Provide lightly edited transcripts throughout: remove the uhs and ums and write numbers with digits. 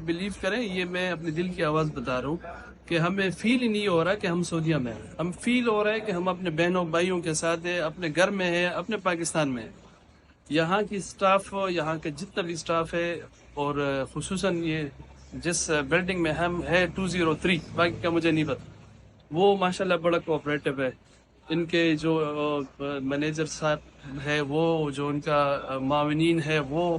Blue کریں، یہ میں اپنے دل کی آواز بتا رہا ہوں کہ ہمیں فیل ہی نہیں ہو رہا کہ ہم سعودیہ میں ہیں. ہم فیل ہو رہا ہے کہ ہم اپنے بہنوں بھائیوں کے ساتھ ہیں، اپنے گھر میں ہیں، اپنے پاکستان میں ہیں. یہاں کی سٹاف، یہاں کے جتنا بھی سٹاف ہے، اور خصوصاً یہ جس بلڈنگ میں ہم ہے 203، باقی کا مجھے نہیں پتا، وہ ماشاءاللہ بڑا کوآپریٹو ہے. ان کے جو مینیجر صاحب ہے، وہ جو ان کا معاونین ہے، وہ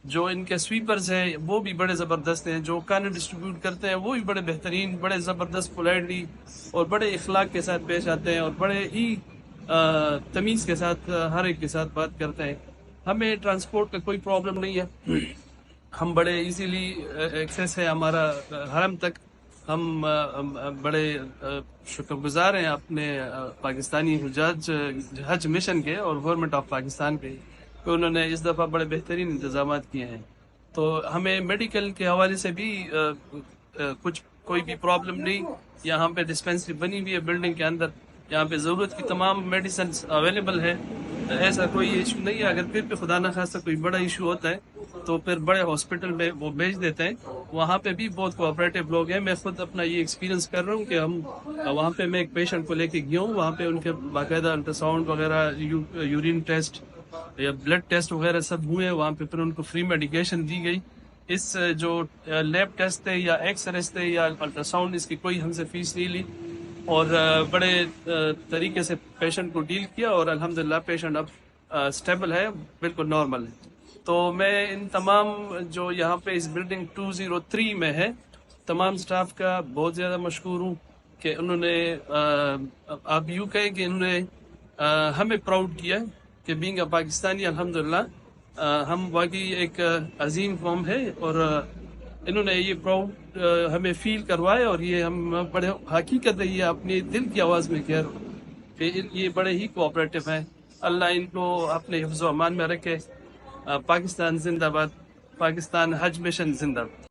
جو ان کے سویپرز ہیں وہ بھی بڑے زبردست ہیں. جو کھانا ڈسٹریبیوٹ کرتے ہیں وہ بھی بڑے بہترین، بڑے زبردست، پولائٹلی اور بڑے اخلاق کے ساتھ پیش آتے ہیں، اور بڑے ہی تمیز کے ساتھ ہر ایک کے ساتھ بات کرتے ہیں. ہمیں ٹرانسپورٹ کا کوئی پرابلم نہیں ہے، ہم بڑے ایزیلی ایکسیس ہے ہمارا حرم تک. ہم بڑے شکر گزار ہیں اپنے پاکستانی حجاج حج مشن کے اور گورنمنٹ آف پاکستان کے کہ انہوں نے اس دفعہ بڑے بہترین انتظامات کیے ہیں. تو ہمیں میڈیکل کے حوالے سے بھی کوئی بھی پرابلم نہیں. یہاں پہ ڈسپینسری بنی ہوئی ہے بلڈنگ کے اندر، یہاں پہ ضرورت کی تمام میڈیسنس اویلیبل ہے. ایسا کوئی ایشو نہیں ہے. اگر پھر بھی خدا نہ خواستہ کوئی بڑا ایشو ہوتا ہے تو پھر بڑے ہاسپٹل میں وہ بھیج دیتے ہیں. وہاں پہ بھی بہت کوآپریٹو لوگ ہیں. میں خود اپنا یہ ایکسپیرینس کر رہا ہوں کہ ہم وہاں پہ میں ایک پیشنٹ کو لے کے گیا ہوں، وہاں پہ ان کے باقاعدہ الٹرا ساؤنڈ وغیرہ، یورین ٹیسٹ یا بلڈ ٹیسٹ وغیرہ سب ہوئے. وہاں پہ پھر ان کو فری میڈیکیشن دی گئی. اس جو لیب ٹیسٹ تھے یا ایکس رے تھے یا الٹرا ساؤنڈ، اس کی کوئی ہم سے فیس نہیں لی، اور بڑے طریقے سے پیشنٹ کو ڈیل کیا، اور الحمدللہ پیشنٹ اب اسٹیبل ہے، بالکل نارمل ہے. تو میں ان تمام جو یہاں پہ اس بلڈنگ 203 میں ہے تمام سٹاف کا بہت زیادہ مشکور ہوں کہ انہوں نے آپ یوں کہیں کہ انہوں نے ہمیں پراؤڈ کیا کہ بینگ اے پاکستانی. الحمدللہ ہم واقعی ایک عظیم قوم ہے، اور انہوں نے یہ پراؤڈ ہمیں فیل کروایا، اور یہ ہم بڑے حقیقت ہے، یہ اپنی دل کی آواز میں کہہ رہا ہوں کہ یہ بڑے ہی کوآپریٹو ہیں. اللہ ان کو اپنے حفظ و امان میں رکھے. پاکستان زندہ باد، پاکستان حج مشن زندہ باد.